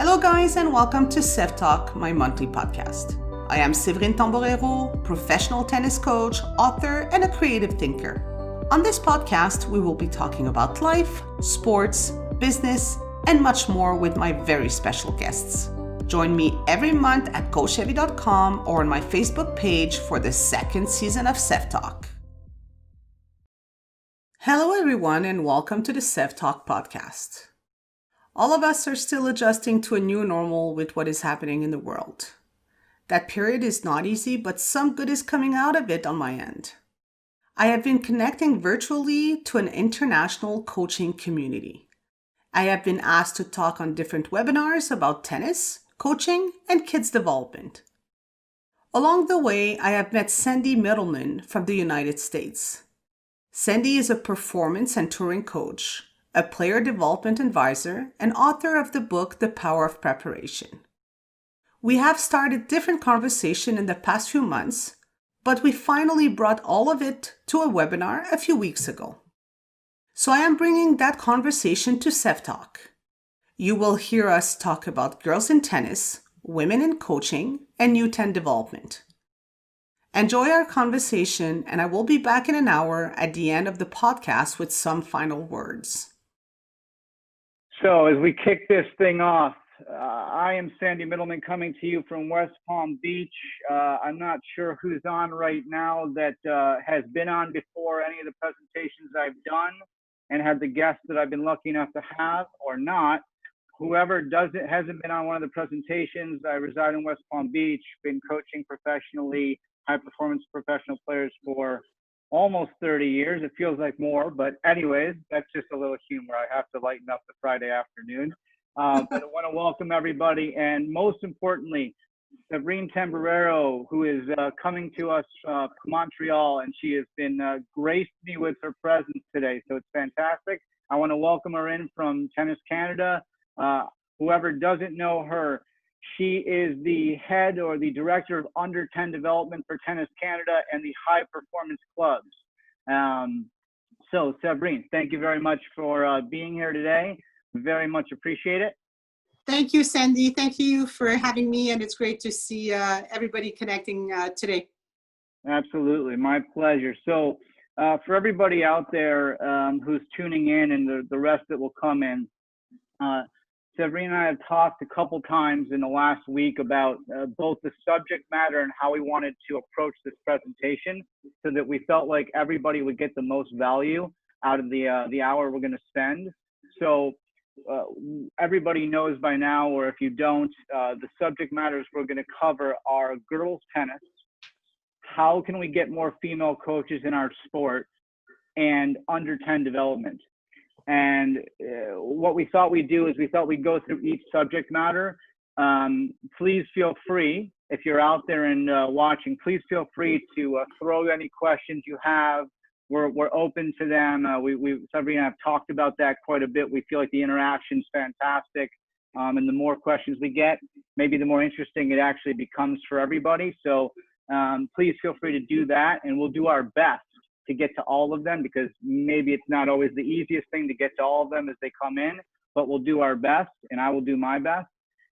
Hello guys and welcome to Seve Talk, my monthly podcast. I am Seve, professional tennis coach, author, and a creative thinker. On this podcast, we will be talking about life, sports, business, and much more with my very special guests. Join me every month at coachseve.com or on my Facebook page for the second season of Seve Talk. Hello everyone and welcome to the Seve Talk podcast. All of us are still adjusting to a new normal with what is happening in the world. That period is not easy, but some good is coming out of it on my end. I have been connecting virtually to an international coaching community. I have been asked to talk on different webinars about tennis, coaching, and kids development. Along the way, I have met Sandy Mittleman from the United States. Sandy is a performance and touring coach, a player development advisor, and author of the book, The Power of Preparation. We have started different conversation in the past few months, but we finally brought all of it to a webinar a few weeks ago. So I am bringing that conversation to Seve Talk. You will hear us talk about girls in tennis, women in coaching, and U10 development. Enjoy our conversation, and I will be back in an hour at the end of the podcast with some final words. So as we kick this thing off, I am Sandy Mittleman coming to you from West Palm Beach. I'm not sure who's on right now that has been on before any of the presentations I've done and had the guests that I've been lucky enough to have or not. Whoever hasn't been on one of the presentations, I reside in West Palm Beach, been coaching professionally, high performance professional players for almost 30 years. It feels like more, but anyways, that's just a little humor. I have to lighten up the Friday afternoon. But I want to welcome everybody, and most importantly, Seve Tamborero, who is coming to us from Montreal, and she has been graced me with her presence today, so it's fantastic. I want to welcome her in from Tennis Canada. Whoever doesn't know her, she is the head or the director of Under 10 development for Tennis Canada and the high performance clubs. So Seve, thank you very much for being here today. Very much appreciate it. Thank you, Sandy. Thank you for having me, and it's great to see everybody connecting today. Absolutely, my pleasure. So for everybody out there who's tuning in and the rest that will come in, Seve and I have talked a couple times in the last week about both the subject matter and how we wanted to approach this presentation so that we felt like everybody would get the most value out of the hour we're going to spend. So everybody knows by now, or if you don't, the subject matters we're going to cover are girls tennis, how can we get more female coaches in our sport, and under 10 development. And what we thought we'd do is we thought we'd go through each subject matter. Please feel free, if you're out there and watching, please feel free to throw any questions you have. We're open to them. Seve and I have talked about that quite a bit. We feel like the interaction's fantastic. And the more questions we get, maybe the more interesting it actually becomes for everybody. So please feel free to do that, and we'll do our best to get to all of them, because maybe it's not always the easiest thing to get to all of them as they come in, but we'll do our best, and I will do my best.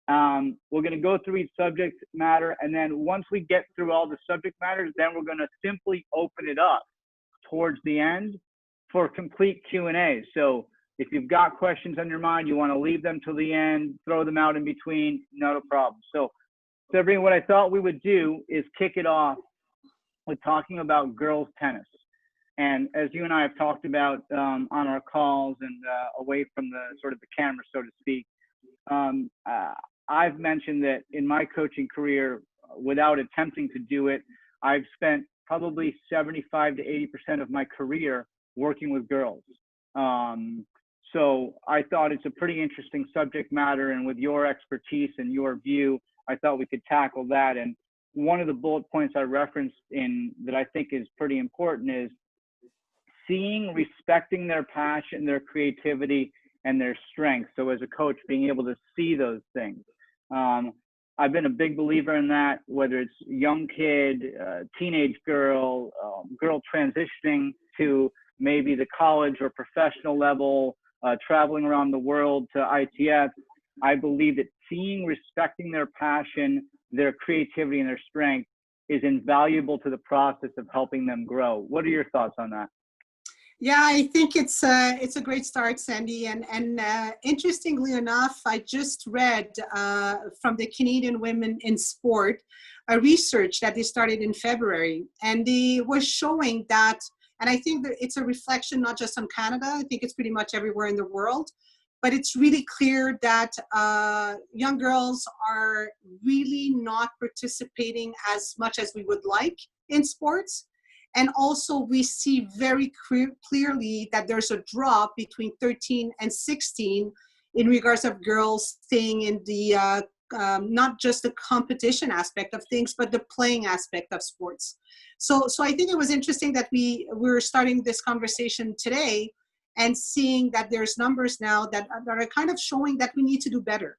We're going to go through each subject matter, and then once we get through all the subject matters, then we're going to simply open it up towards the end for complete Q&A. So if you've got questions on your mind, you want to leave them till the end, throw them out in between, not a problem. So Seve, what I thought we would do is kick it off with talking about girls tennis. And as you and I have talked about on our calls and away from the sort of the camera, so to speak, I've mentioned that in my coaching career, without attempting to do it, I've spent probably 75 to 80% of my career working with girls. So I thought it's a pretty interesting subject matter, and with your expertise and your view, I thought we could tackle that. And one of the bullet points I referenced in that I think is pretty important is seeing, respecting their passion, their creativity, and their strengths. So as a coach, being able to see those things. I've been a big believer in that, whether it's young kid, teenage girl, girl transitioning to maybe the college or professional level, traveling around the world to ITF. I believe that respecting their passion, their creativity, and their strength is invaluable to the process of helping them grow. What are your thoughts on that? Yeah, I think it's a great start, Sandy. And interestingly enough, I just read from the Canadian Women in Sport a research that they started in February, and they were showing that. And I think that it's a reflection not just on Canada. I think it's pretty much everywhere in the world. But it's really clear that young girls are really not participating as much as we would like in sports. And also we see very clearly that there's a drop between 13 and 16 in regards of girls staying in the, not just the competition aspect of things, but the playing aspect of sports. So I think it was interesting that we're starting this conversation today and seeing that there's numbers now that are kind of showing that we need to do better.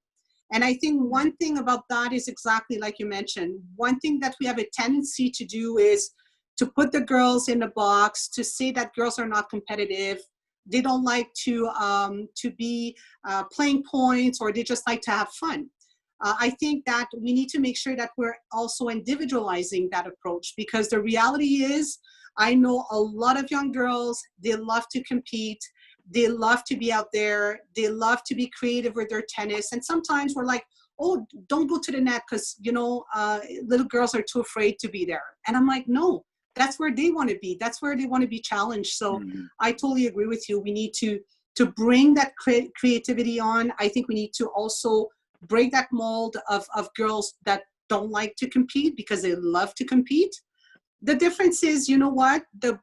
And I think one thing about that is exactly like you mentioned. One thing that we have a tendency to do is to put the girls in a box, to say that girls are not competitive. They don't like to be playing points, or they just like to have fun. I think that we need to make sure that we're also individualizing that approach, because the reality is, I know a lot of young girls, they love to compete. They love to be out there. They love to be creative with their tennis. And sometimes we're like, oh, don't go to the net because, little girls are too afraid to be there. And I'm like, no, that's where they want to be. That's where they want to be challenged. So I totally agree with you. We need to bring that creativity on. I think we need to also break that mold of girls that don't like to compete because they love to compete. The difference is, you know what? The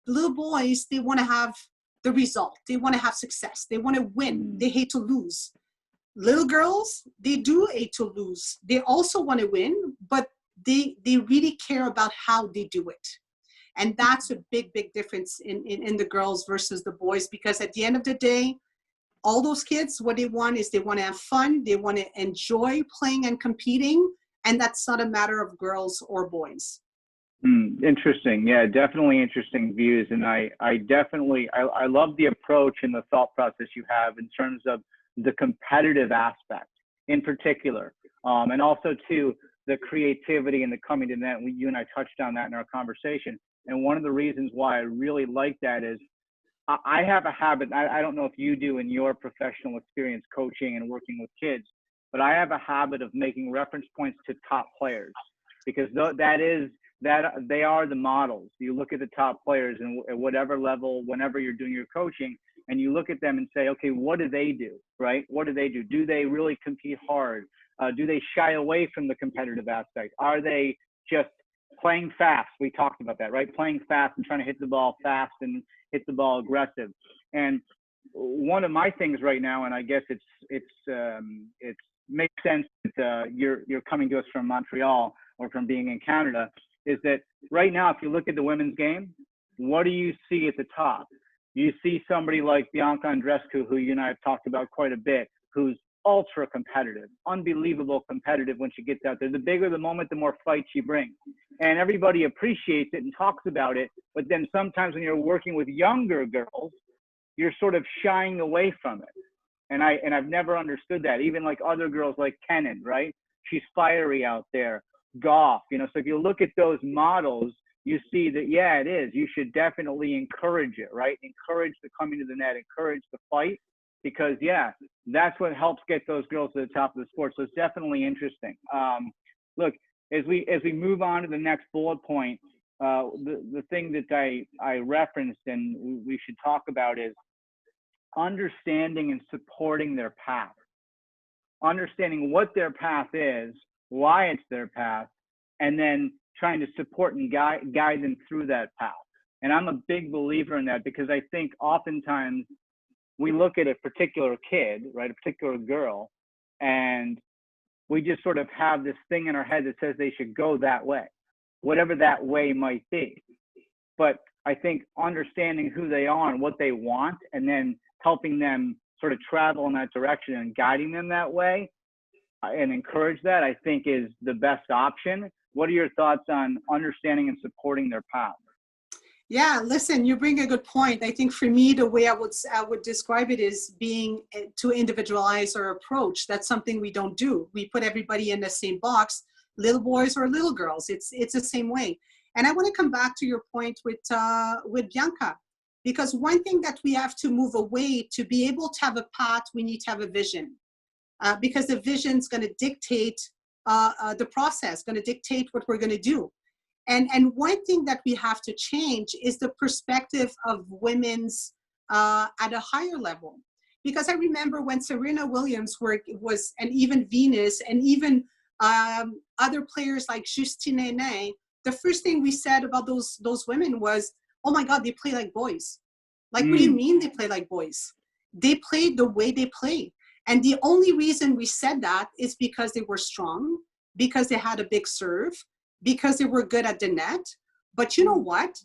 little boys, they want to have the result. They want to have success. They want to win. They hate to lose. Little girls, they do hate to lose. They also want to win, but they really care about how they do it. And that's a big, big difference in the girls versus the boys, because at the end of the day, all those kids, what they want is they want to have fun. They want to enjoy playing and competing. And that's not a matter of girls or boys. Interesting. Yeah, definitely interesting views. And I love the approach and the thought process you have in terms of the competitive aspect in particular. And also too, the creativity and the coming to net. You and I touched on that in our conversation. And one of the reasons why I really like that is I have a habit. I don't know if you do in your professional experience coaching and working with kids, but I have a habit of making reference points to top players, because that they are the models. You look at the top players and at whatever level, whenever you're doing your coaching, and you look at them and say, okay, what do they do, right? What do they do? Do they really compete hard? Do they shy away from the competitive aspect? Are they just playing fast? We talked about that, right? Playing fast and trying to hit the ball fast and hit the ball aggressive. And one of my things right now, and I guess it makes sense that you're coming to us from Montreal or from being in Canada, is that right now, if you look at the women's game, what do you see at the top? You see somebody like Bianca Andreescu, who you and I have talked about quite a bit, who's ultra competitive, unbelievable competitive when she gets out there. The bigger the moment, the more fight she brings. And everybody appreciates it and talks about it. But then sometimes when you're working with younger girls, you're sort of shying away from it. And I've never understood that. Even like other girls like Kenin, right? She's fiery out there. Goff, so if you look at those models, you see that, yeah, it is. You should definitely encourage it, right? Encourage the coming to the net, encourage the fight, because, yeah, that's what helps get those girls to the top of the sport. So it's definitely interesting. Look, as we move on to the next bullet point, the thing that I referenced and we should talk about is understanding and supporting their path. Understanding what their path is, why it's their path, and then trying to support and guide them through that path. And I'm a big believer in that, because I think oftentimes we look at a particular kid, right, a particular girl, and we just sort of have this thing in our head that says they should go that way, whatever that way might be. But I think understanding who they are and what they want, and then helping them sort of travel in that direction and guiding them that way and encourage that, I think is the best option. What are your thoughts on understanding and supporting their path? Yeah, listen, you bring a good point. I think for me, the way I would describe it is being to individualize our approach. That's something we don't do. We put everybody in the same box, little boys or little girls. It's the same way. And I want to come back to your point with Bianca, because one thing that we have to move away to be able to have a path, we need to have a vision, because the vision is going to dictate the process, going to dictate what we're going to do. And one thing that we have to change is the perspective of women's at a higher level. Because I remember when Serena Williams was, and even Venus, and even other players like Justine Henin, the first thing we said about those women was, oh my God, they play like boys. Like, what do you mean they play like boys? They played the way they play. And the only reason we said that is because they were strong, because they had a big serve, because they were good at the net. But you know what?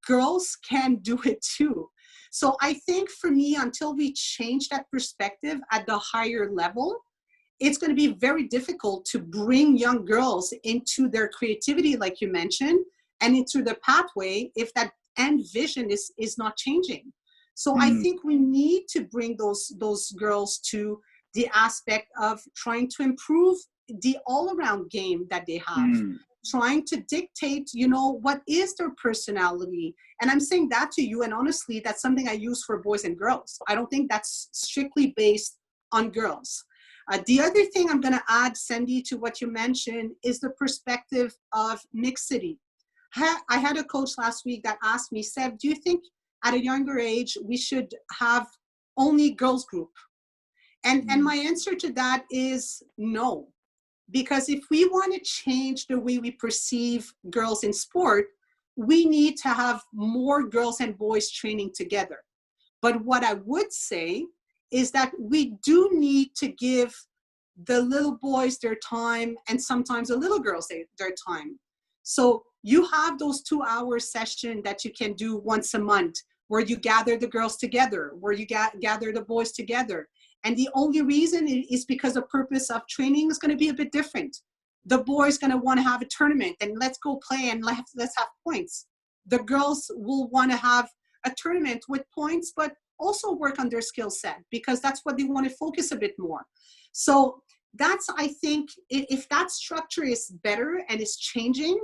Girls can do it too. So I think for me, until we change that perspective at the higher level, it's going to be very difficult to bring young girls into their creativity, like you mentioned, and into the pathway if that end vision is not changing. So I think we need to bring those girls to the aspect of trying to improve the all-around game that they have, trying to dictate, what is their personality. And I'm saying that to you, and honestly, that's something I use for boys and girls. I don't think that's strictly based on girls. The other thing I'm going to add, Sandy, to what you mentioned is the perspective of mixity. I had a coach last week that asked me, Seve, do you think at a younger age we should have only girls group? And my answer to that is no. Because if we want to change the way we perceive girls in sport, we need to have more girls and boys training together. But what I would say is that we do need to give the little boys their time, and sometimes the little girls their time. So you have those 2-hour sessions that you can do once a month, where you gather the girls together, where you gather the boys together. And the only reason is because the purpose of training is going to be a bit different. The boys going to want to have a tournament and let's go play and let's have points. The girls will want to have a tournament with points, but also work on their skill set, because that's what they want to focus a bit more. So that's, I think, if that structure is better and is changing,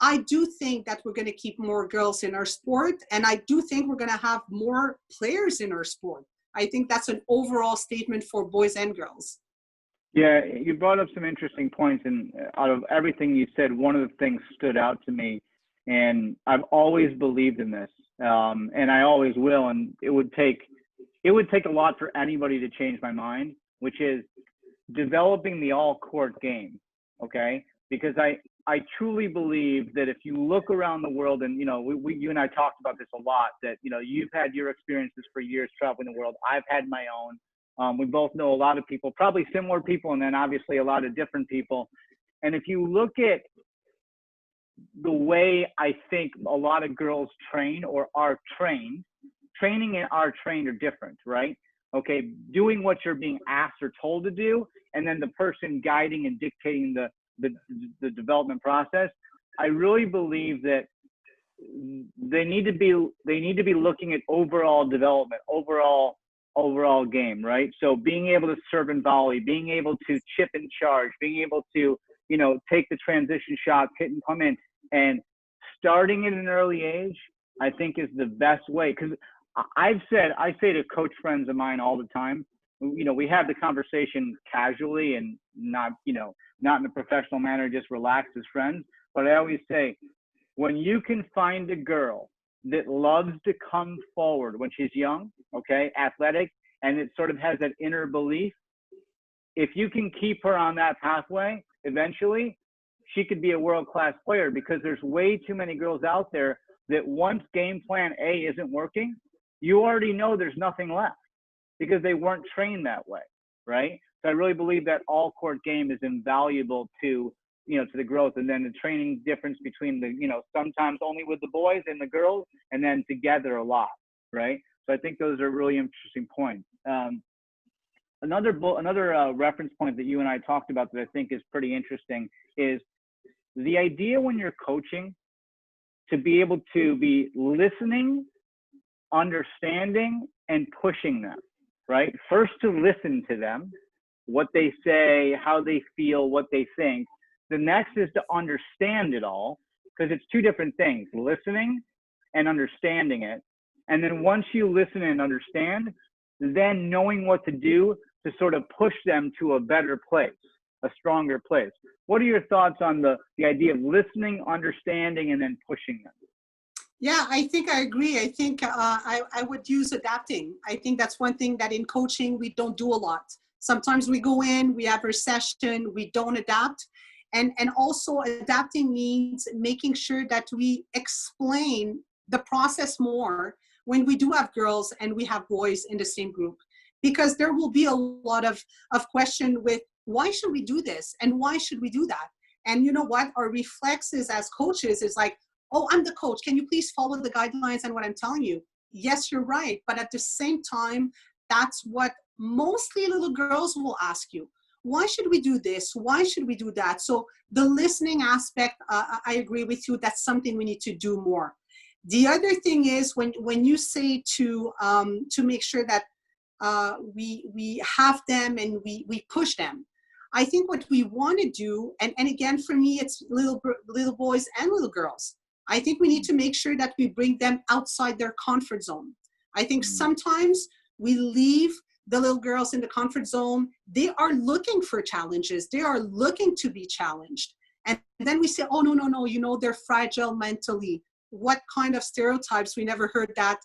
I do think that we're going to keep more girls in our sport. And I do think we're going to have more players in our sport. I think that's an overall statement for boys and girls. Yeah, you brought up some interesting points, and out of everything you said, one of the things stood out to me, and I've always believed in this, and I always will, and it would take a lot for anybody to change my mind, which is developing the all-court game, okay? Because I truly believe that if you look around the world, and you and I talked about this a lot, that you've had your experiences for years traveling the world. I've had my own. We both know a lot of people, probably similar people, and then obviously a lot of different people. And if you look at the way I think a lot of girls train or are trained, training and are trained are different, right? Okay, doing what you're being asked or told to do, and then the person guiding and dictating the development process. I really believe that they need to be looking at overall development, overall game, right? So being able to serve and volley, being able to chip and charge, being able to take the transition shots, hit and come in, and starting at an early age, I think is the best way. Because I say to coach friends of mine all the time, we have the conversation casually and not in a professional manner, just relaxed as friends. But I always say, when you can find a girl that loves to come forward when she's young, okay, athletic, and it sort of has that inner belief, if you can keep her on that pathway, eventually she could be a world-class player, because there's way too many girls out there that once game plan A isn't working, you already know there's nothing left because they weren't trained that way, right? So I really believe that all court game is invaluable to the growth, and then the training difference between sometimes only with the boys and the girls, and then together a lot, right? So I think those are really interesting points. Another reference point that you and I talked about that I think is pretty interesting is the idea when you're coaching to be able to be listening, understanding, and pushing them, right? First to listen to them, what they say, how they feel, what they think. The next is to understand it all, because it's two different things, listening and understanding it. And then once you listen and understand, then knowing what to do to sort of push them to a better place, a stronger place. What are your thoughts on the idea of listening, understanding, and then pushing them? Yeah, I think I agree. I think I would use adapting. I think that's one thing that in coaching we don't do a lot. Sometimes we go in, we have our session, we don't adapt. And also adapting means making sure that we explain the process more when we do have girls and we have boys in the same group. Because there will be a lot of question with, why should we do this? And why should we do that? And you know what? Our reflexes as coaches is like, oh, I'm the coach. Can you please follow the guidelines and what I'm telling you? Yes, you're right. But at the same time, that's what mostly little girls will ask you. Why should we do this? Why should we do that? So the listening aspect, I agree with you. That's something we need to do more. The other thing is when you say to make sure that we have them and we push them. I think what we want to do, and again, for me, it's little boys and little girls. I think we need to make sure that we bring them outside their comfort zone. I think sometimes we leave the little girls in the comfort zone. They are looking for challenges. They are looking to be challenged. And then we say, oh, no, you know, they're fragile mentally. What kind of stereotypes? We never heard that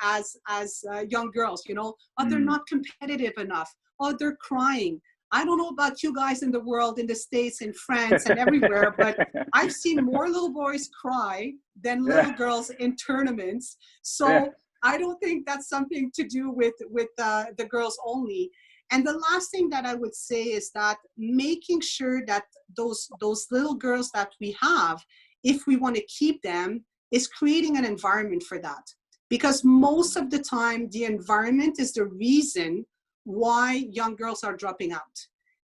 as young girls, you know. Oh, they're not competitive enough. Oh, they're crying. I don't know about you guys in the world, in the States, in France, and everywhere, but I've seen more little boys cry than little girls in tournaments. So I don't think that's something to do with the girls only. And the last thing that I would say is that making sure that those little girls that we have, if we want to keep them, is creating an environment for that. Because most of the time, the environment is the reason why young girls are dropping out,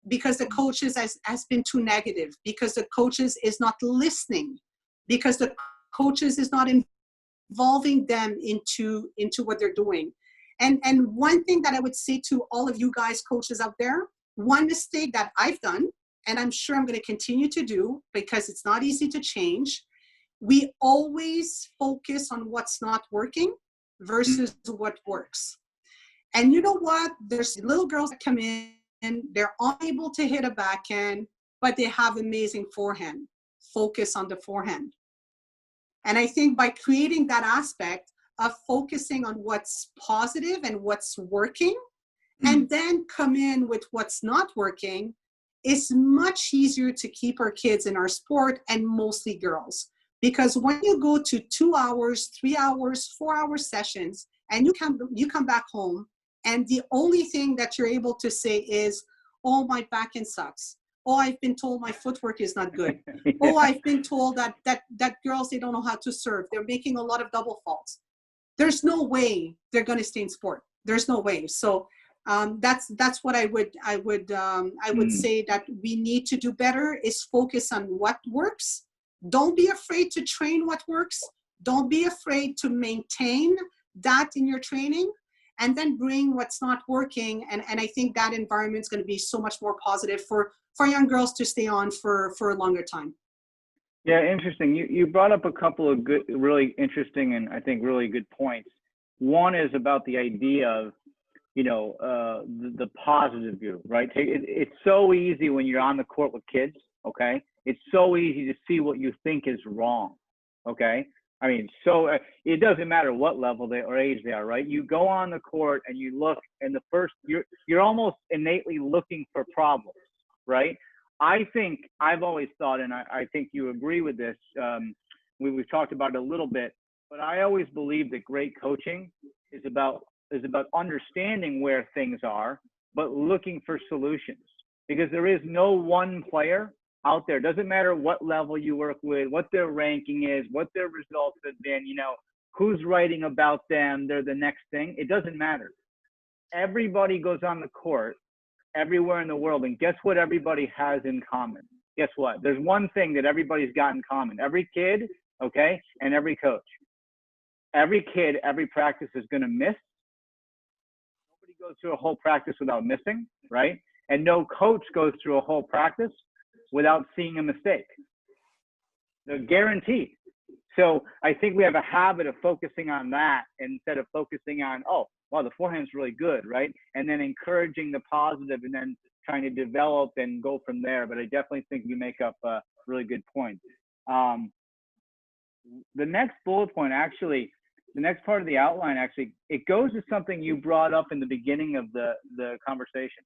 because the coaches has been too negative, because the coaches is not listening, because the coaches is not involving them into what they're doing. And one thing that I would say to all of you guys coaches out there, one mistake that I've done, and I'm sure I'm going to continue to do because it's not easy to change, we always focus on what's not working versus what works. And you know what? There's little girls that come in and they're unable to hit a backhand, but they have amazing forehand. Focus on the forehand. And I think by creating that aspect of focusing on what's positive and what's working, and then come in with what's not working, it's much easier to keep our kids in our sport, and mostly girls. Because when you go to 2 hours, 3 hours, 4-hour sessions, and you come back home, and the only thing that you're able to say is, oh, my backhand sucks. Oh, I've been told my footwork is not good. Oh, I've been told that girls, they don't know how to serve. They're making a lot of double faults. There's no way they're going to stay in sport. There's no way. So that's what I would say that we need to do better, is focus on what works. Don't be afraid to train what works. Don't be afraid to maintain that in your training, and then bring what's not working. And I think that environment is going to be so much more positive for young girls to stay on for a longer time. Yeah, interesting. You brought up a couple of good, really interesting, and I think really good points. One is about the idea of, you know, the positive view, right? It's so easy when you're on the court with kids, okay? It's so easy to see what you think is wrong, okay? I mean, so it doesn't matter what level or age they are, right? You go on the court and you look, and you're almost innately looking for problems, right? I think I've always thought, and I think you agree with this, we've talked about it a little bit, but I always believe that great coaching is about understanding where things are, but looking for solutions. Because there is no one player out there. It doesn't matter what level you work with, what their ranking is, what their results have been, you know, who's writing about them, they're the next thing. It doesn't matter. Everybody goes on the court everywhere in the world, and guess what everybody has in common? Guess what? There's one thing that everybody's got in common. Every kid okay? And every coach. Every kid, every practice is going to miss. Nobody goes through a whole practice without missing, right? And no coach goes through a whole practice without seeing a mistake. They're guaranteed. So I think we have a habit of focusing on that instead of focusing on, oh, wow, the forehand's really good, right? And then encouraging the positive and then trying to develop and go from there. But I definitely think you make up a really good point. The next bullet point, actually, the next part of the outline, actually, it goes to something you brought up in the beginning of the conversation.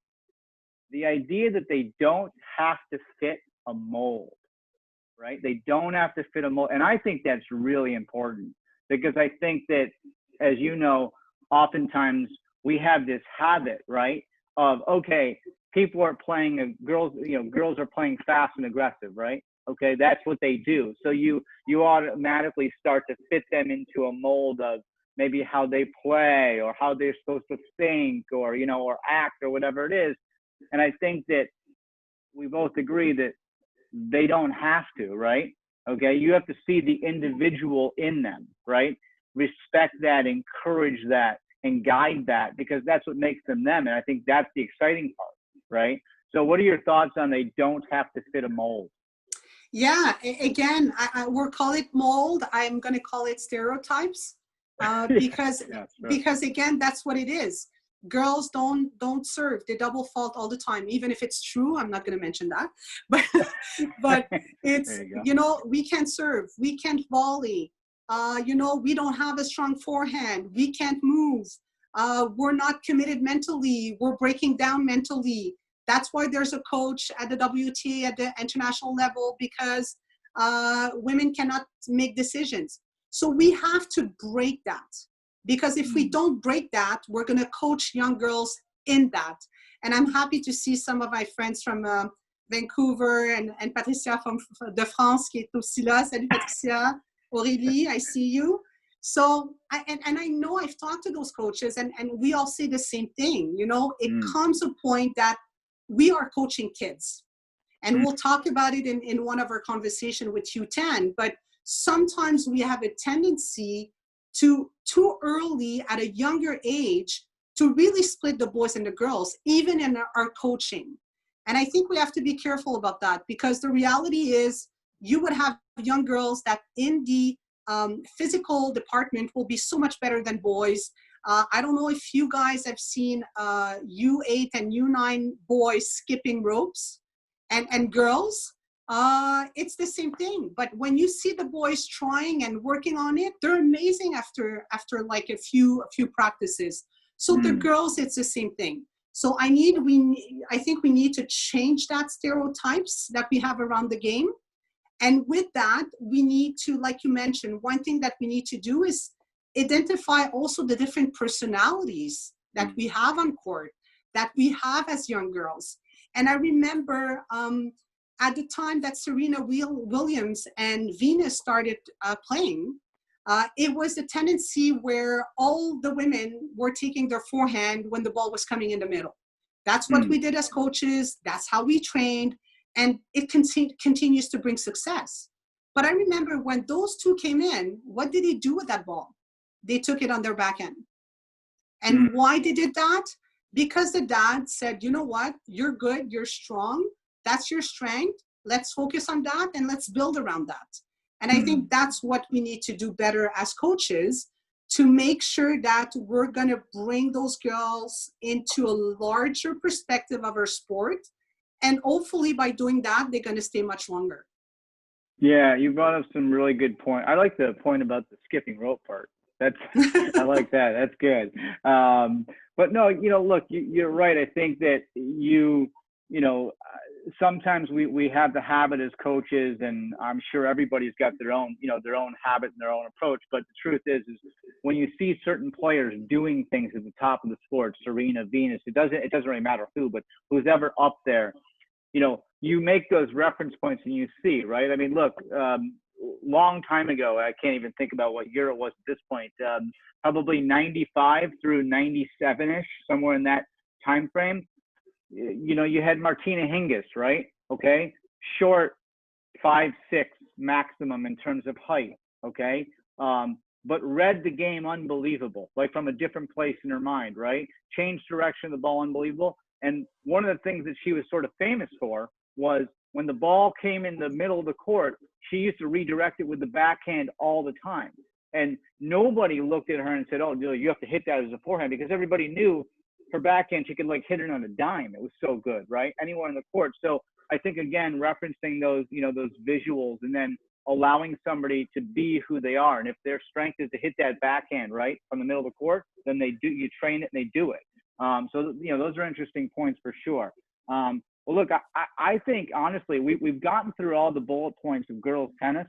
The idea that they don't have to fit a mold, right? They don't have to fit a mold. And I think that's really important because I think that, as you know, oftentimes we have this habit, right? Of, okay, people are playing, girls are playing fast and aggressive, right? Okay, that's what they do. So you automatically start to fit them into a mold of maybe how they play or how they're supposed to think or, or act or whatever it is. And I think that we both agree that they don't have to, right? Okay, you have to see the individual in them, right? Respect that, encourage that, and guide that because that's what makes them them. And I think that's the exciting part, right? So what are your thoughts on they don't have to fit a mold? Yeah, again, we're calling it mold. I'm going to call it stereotypes because Yeah, sure. because again, that's what it is. Girls don't serve. They double fault all the time, even if it's true. I'm not going to mention that, but it's we can't serve, we can't volley. We don't have a strong forehand. We can't move. We're not committed mentally. We're breaking down mentally. That's why there's a coach at the WTA at the international level because women cannot make decisions. So we have to break that because if we don't break that, we're going to coach young girls in that. And I'm happy to see some of my friends from Vancouver and Patricia from de France qui est aussi là. Salut Patricia, Aurélie, I see you. So, I know I've talked to those coaches and we all say the same thing. It comes a point that we are coaching kids. And we'll talk about it in one of our conversations with U10, but sometimes we have a tendency to too early at a younger age to really split the boys and the girls, even in our coaching. And I think we have to be careful about that because the reality is you would have young girls that in the physical department will be so much better than boys. I don't know if you guys have seen U8 and U9 boys skipping ropes and girls. It's the same thing. But when you see the boys trying and working on it, they're amazing after like a few practices. So the girls, it's the same thing. So I think we need to change that stereotypes that we have around the game. And with that, we need to, like you mentioned, one thing that we need to do is identify also the different personalities that we have on court, that we have as young girls. And I remember at the time that Serena Williams and Venus started playing, it was a tendency where all the women were taking their forehand when the ball was coming in the middle. That's what we did as coaches. That's how we trained. And it continues to bring success. But I remember when those two came in, what did they do with that ball? They took it on their backhand. And why they did that? Because the dad said, you know what? You're good. You're strong. That's your strength. Let's focus on that and let's build around that. And I think that's what we need to do better as coaches to make sure that we're going to bring those girls into a larger perspective of our sport. And hopefully by doing that, they're going to stay much longer. Yeah, you brought up some really good point. I like the point about the skipping rope part. I like that. That's good. But no, look, you're right. I think that sometimes we have the habit as coaches, and I'm sure everybody's got their own habit and their own approach. But the truth is when you see certain players doing things at the top of the sport, Serena, Venus, it doesn't really matter who, but who's ever up there, you make those reference points and you see, right? I mean, look, long time ago, I can't even think about what year it was at this point, probably 95 through 97-ish, somewhere in that time frame. You had Martina Hingis, right? Okay. Short, 5'6" maximum in terms of height. okay? But read the game unbelievable, like from a different place in her mind, right? Changed direction of the ball unbelievable. And one of the things that she was sort of famous for was when the ball came in the middle of the court, she used to redirect it with the backhand all the time. And nobody looked at her and said, oh, you have to hit that as a forehand, because everybody knew her backhand, she could like hit it on a dime. It was so good, right? Anyone in the court. So I think, again, referencing those, those visuals, and then allowing somebody to be who they are. And if their strength is to hit that backhand, right, from the middle of the court, then you train it and they do it. So, those are interesting points for sure. Well, look, I think, honestly, we've gotten through all the bullet points of girls tennis.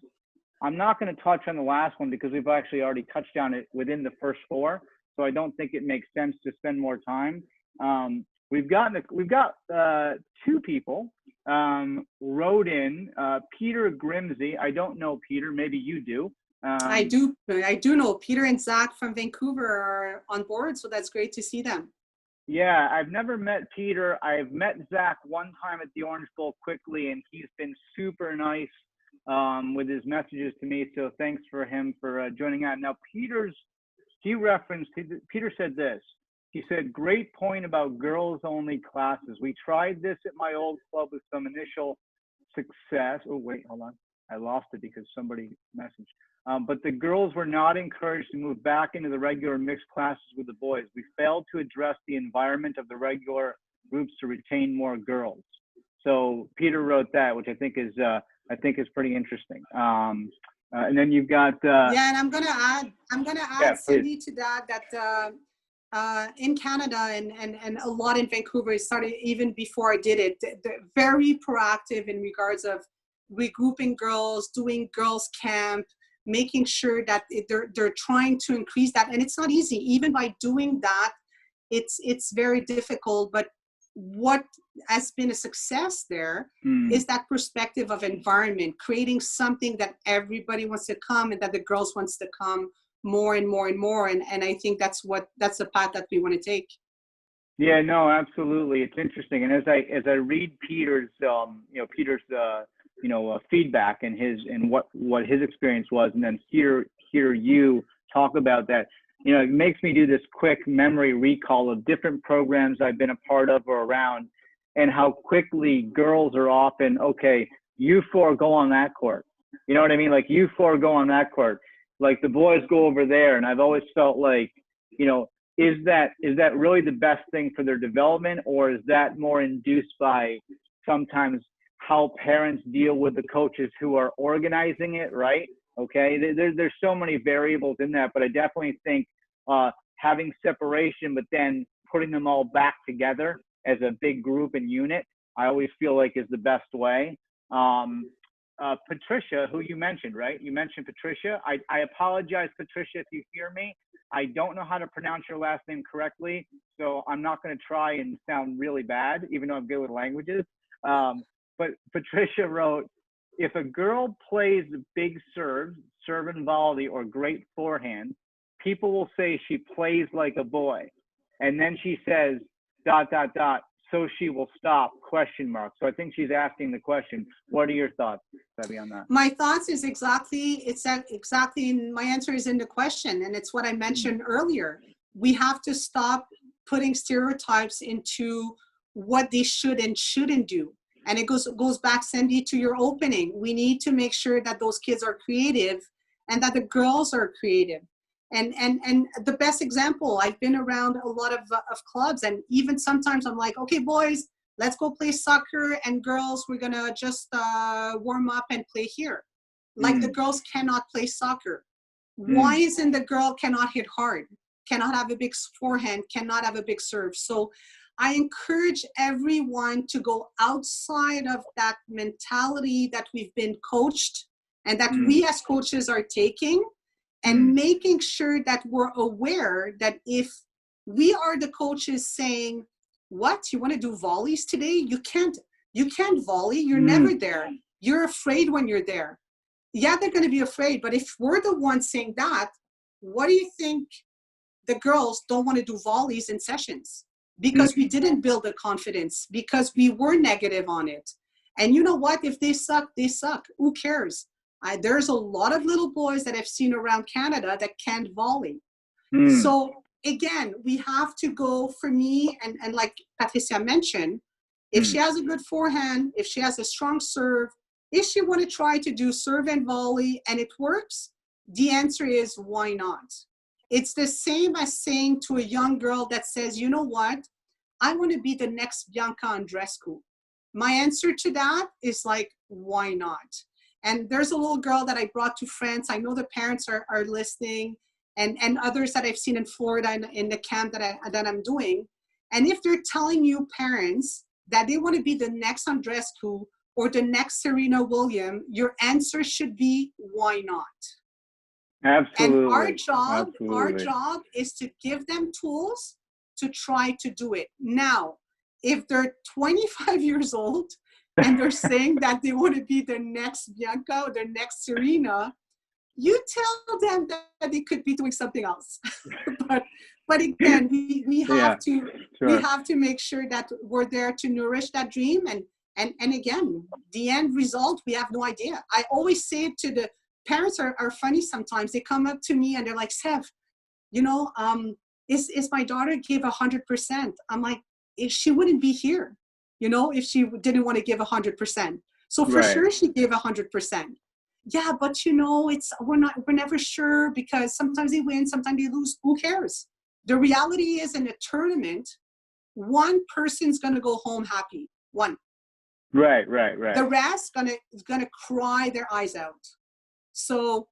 I'm not going to touch on the last one because we've actually already touched on it within the first four. So I don't think it makes sense to spend more time. We've got two people wrote in. Peter Grimsey. I don't know Peter. Maybe you do. I do know Peter and Zach from Vancouver are on board, so that's great to see them. Yeah, I've never met Peter. I've met Zach one time at the Orange Bowl quickly, and he's been super nice with his messages to me. So thanks for him for joining out. Now, Peter said this. He said, great point about girls-only classes. We tried this at my old club with some initial success. Oh, wait, hold on. I lost it because somebody messaged. But the girls were not encouraged to move back into the regular mixed classes with the boys. We failed to address the environment of the regular groups to retain more girls. So Peter wrote that, which I think is pretty interesting. And then you've got yeah, and I'm gonna add yeah, Cindy to that in Canada and a lot in Vancouver. It started even before I did it. They're very proactive in regards of regrouping girls, doing girls camp, making sure that they're trying to increase that. And it's not easy. Even by doing that, it's very difficult. But what has been a success there is that perspective of environment, creating something that everybody wants to come and that the girls wants to come more and more and more. And I think that's the path that we want to take. Yeah, no, absolutely. It's interesting. And as I read Peter's, feedback and what his experience was, and then hear you talk about that, it makes me do this quick memory recall of different programs I've been a part of or around, and how quickly girls are often, okay, you four go on that court. You know what I mean? Like, you four go on that court. Like, the boys go over there. And I've always felt like, is that really the best thing for their development, or is that more induced by sometimes how parents deal with the coaches who are organizing it, right? Okay, there's so many variables in that, but I definitely think having separation, but then putting them all back together as a big group and unit, I always feel like is the best way. Patricia, who you mentioned, right? You mentioned Patricia. I apologize, Patricia, if you hear me. I don't know how to pronounce your last name correctly, so I'm not going to try and sound really bad, even though I'm good with languages. But Patricia wrote, if a girl plays big serve and volley, or great forehand, people will say she plays like a boy. And then she says, ... so she will stop, ? So I think she's asking the question. What are your thoughts, Seve, on that? My thoughts is exactly my answer is in the question. And it's what I mentioned earlier. We have to stop putting stereotypes into what they should and shouldn't do. And it goes back, Sandy, to your opening. We need to make sure that those kids are creative and that the girls are creative. And the best example, I've been around a lot of clubs, and even sometimes I'm like, okay, boys, let's go play soccer, and girls, we're gonna just warm up and play here. Like the girls cannot play soccer. Why isn't the girl cannot hit hard, cannot have a big forehand, cannot have a big serve? So I encourage everyone to go outside of that mentality that we've been coached and that we as coaches are taking, and making sure that we're aware that if we are the coaches saying, what, you want to do volleys today? You can't volley. You're never there. You're afraid when you're there. Yeah, they're going to be afraid. But if we're the ones saying that, what do you think the girls don't want to do volleys in sessions? Because we didn't build the confidence, because we were negative on it. And you know what? If they suck, they suck. Who cares? There's a lot of little boys that I've seen around Canada that can't volley. Mm. So again, we have to go, for me, and like Patricia mentioned, if she has a good forehand, if she has a strong serve, if she want to try to do serve and volley and it works, the answer is why not? It's the same as saying to a young girl that says, you know what, I want to be the next Bianca Andreescu. My answer to that is like, why not? And there's a little girl that I brought to France. I know the parents are listening, and others that I've seen in Florida in the camp that I'm doing. And if they're telling you, parents, that they want to be the next Andreescu or the next Serena Williams, your answer should be, why not? Absolutely. And our Absolutely. job is to give them tools to try to do it. Now, if they're 25 years old and they're saying that they want to be the next Bianca or the next Serena, you tell them that they could be doing something else. but again, we have to we have to make sure that we're there to nourish that dream. And again, the end result, we have no idea. I always say it to the parents, are funny sometimes. They come up to me and they're like, Seve, you know, is my daughter gave 100%? I'm like, she wouldn't be here, you know, if she didn't want to give 100%. So for sure she gave 100%. Yeah, but you know, we're never sure, because sometimes they win, sometimes they lose. Who cares? The reality is, in a tournament, one person's gonna go home happy. One. Right. The rest gonna cry their eyes out. So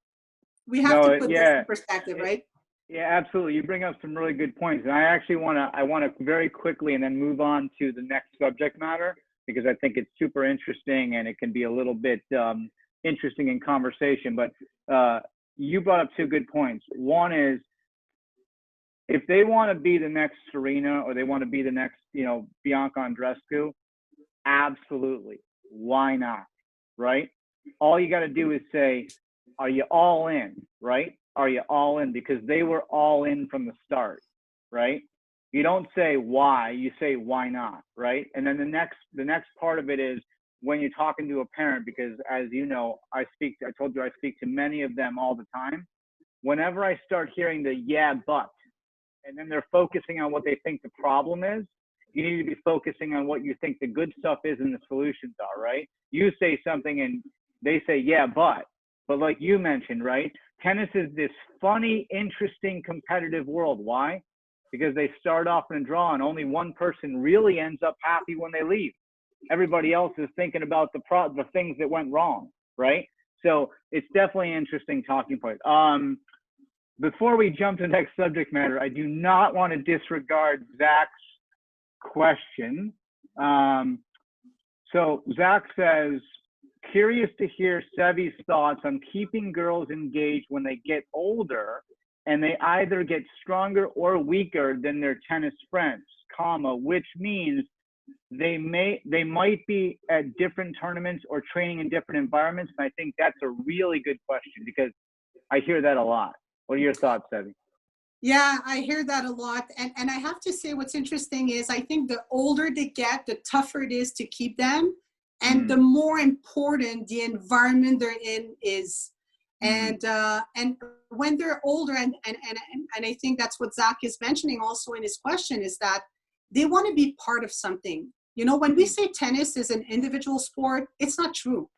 we have to put this in perspective, right? Yeah, absolutely. You bring up some really good points, and I actually want to very quickly and then move on to the next subject matter, because I think it's super interesting and it can be a little bit interesting in conversation. But you brought up two good points. One is, if they want to be the next Serena or they want to be the next, you know, Bianca Andreescu, absolutely, why not, right? All you got to do is say, are you all in, right? Are you all in? Because they were all in from the start, right? You don't say why, you say why not, right? And then the next part of it is when you're talking to a parent, because as you know, I told you I speak to many of them all the time. Whenever I start hearing the yeah, but, and then they're focusing on what they think the problem is, you need to be focusing on what you think the good stuff is and the solutions are, right? You say something and they say, yeah, but like you mentioned, right? Tennis is this funny, interesting, competitive world. Why? Because they start off in a draw and only one person really ends up happy when they leave. Everybody else is thinking about the things that went wrong, right? So it's definitely an interesting talking point. Before we jump to the next subject matter, I do not want to disregard Zach's question. So Zach says, curious to hear Seve's thoughts on keeping girls engaged when they get older and they either get stronger or weaker than their tennis friends, which means they might be at different tournaments or training in different environments. And I think that's a really good question, because I hear that a lot. What are your thoughts, Seve? Yeah, I hear that a lot. And I have to say, what's interesting is, I think the older they get, the tougher it is to keep them. And the more important the environment they're in is. And when they're older, and I think that's what Zach is mentioning also in his question, is that they want to be part of something. You know, when we say tennis is an individual sport, it's not true.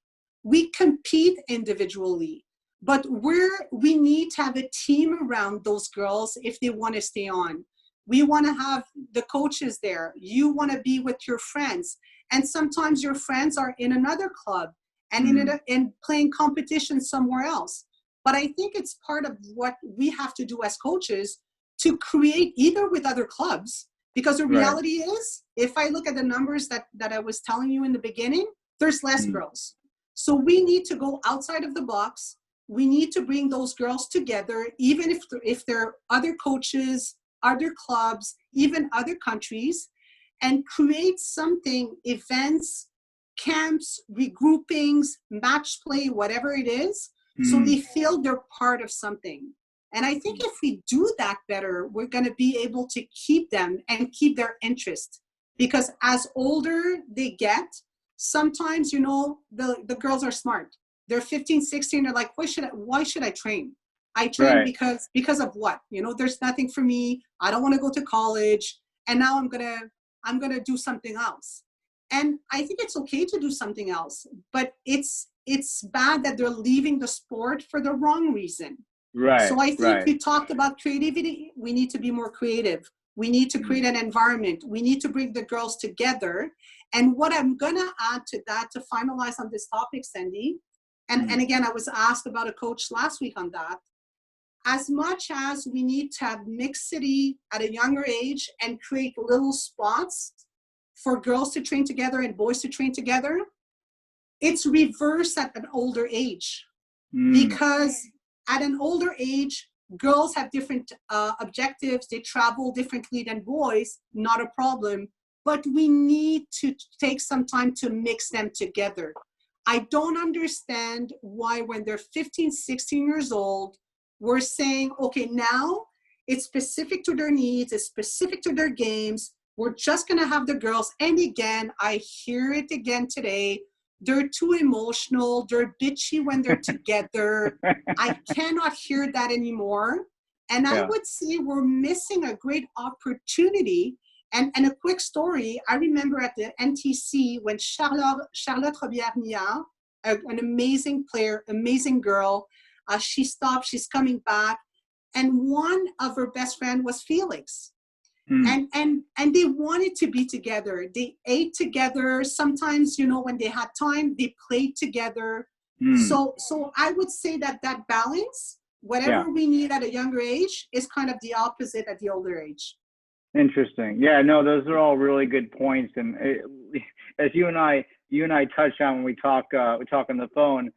We compete individually, but we need to have a team around those girls if they want to stay on. We want to have the coaches there. You want to be with your friends. And sometimes your friends are in another club and in playing competition somewhere else. But I think it's part of what we have to do as coaches, to create either with other clubs, because the reality is, if I look at the numbers that I was telling you in the beginning, there's less girls. So we need to go outside of the box. We need to bring those girls together, even if there are other coaches, other clubs, even other countries, and create something, events, camps, regroupings, match play, whatever it is, so they feel they're part of something. And I think if we do that better, we're going to be able to keep them and keep their interest. Because as older they get, sometimes, you know, the girls are smart. They're 15, 16. They're like, why should I train? I train because of what? There's nothing for me. I don't want to go to college. And now I'm gonna do something else. And I think it's okay to do something else, but it's bad that they're leaving the sport for the wrong reason. Right. So I think you talked about creativity. We need to be more creative. We need to create an environment. We need to bring the girls together. And what I'm gonna add to that to finalize on this topic, Sandy, and again, I was asked about a coach last week on that. As much as we need to have mixity at a younger age and create little spots for girls to train together and boys to train together, it's reversed at an older age. Because at an older age, girls have different objectives. They travel differently than boys, not a problem. But we need to take some time to mix them together. I don't understand why when they're 15, 16 years old, we're saying, okay, now it's specific to their needs, it's specific to their games. We're just gonna have the girls. And again, I hear it again today. They're too emotional. They're bitchy when they're together. I cannot hear that anymore. And I would say we're missing a great opportunity. And a quick story, I remember at the NTC when Charlotte Robillard-Millard, an amazing player, amazing girl, she stopped, she's coming back. And one of her best friend was Felix. And they wanted to be together. They ate together. Sometimes, when they had time, they played together. So I would say that balance, whatever we need at a younger age, is kind of the opposite at the older age. Interesting. Yeah, no, those are all really good points. And as you and I touched on when we talk on the phone,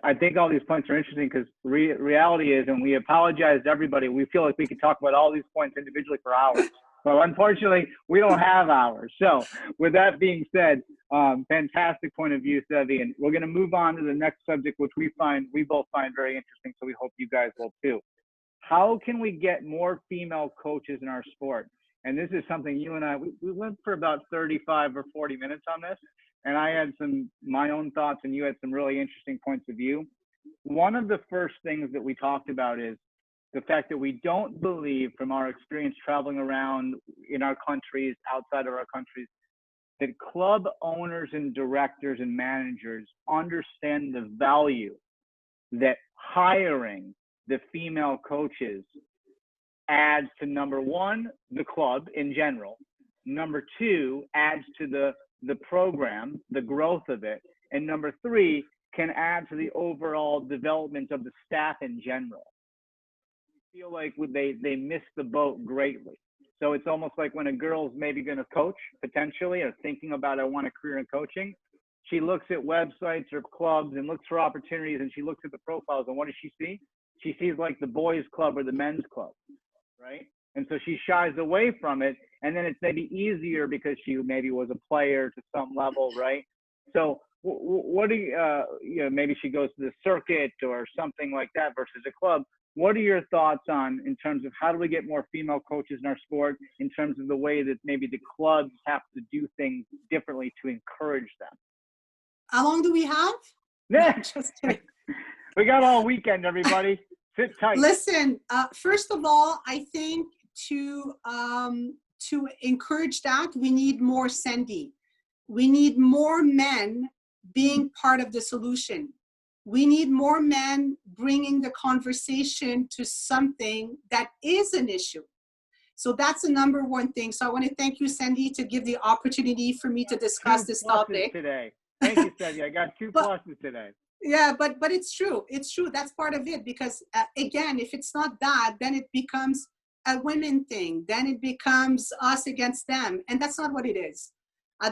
I think all these points are interesting because reality is, and we apologize to everybody, we feel like we could talk about all these points individually for hours. Well, unfortunately, we don't have hours. So with that being said, fantastic point of view, Seve. And we're going to move on to the next subject, which we both find very interesting. So we hope you guys will too. How can we get more female coaches in our sport? And this is something you and I, we went for about 35 or 40 minutes on this. And I had my own thoughts and you had some really interesting points of view. One of the first things that we talked about is the fact that we don't believe, from our experience traveling around in our countries, outside of our countries, that club owners and directors and managers understand the value that hiring the female coaches adds to, number one, the club in general. Number two, adds to the program, the growth of it. And number three, can add to the overall development of the staff in general. We feel like they miss the boat greatly. So it's almost like when a girl's maybe going to coach potentially or thinking about, I want a career in coaching, she looks at websites or clubs and looks for opportunities and she looks at the profiles and what does she see? She sees like the boys club or the men's club, right? And so she shies away from it. And then it's maybe easier because she maybe was a player to some level, right? So what do you, maybe she goes to the circuit or something like that versus a club. What are your thoughts on in terms of how do we get more female coaches in our sport in terms of the way that maybe the clubs have to do things differently to encourage them? How long do we have? Yeah. Just kidding. We got all weekend, everybody. Sit tight. Listen, first of all, I think to encourage that, we need more Sandy. We need more men being part of the solution. We need more men bringing the conversation to something that is an issue. So that's the number one thing. So I want to thank you, Sandy, to give the opportunity for me to discuss this topic today. Thank you, Sandy. I got two pluses today. Yeah, but it's true. It's true. That's part of it because again, if it's not that, then it becomes a women thing. Then it becomes us against them, and that's not what it is.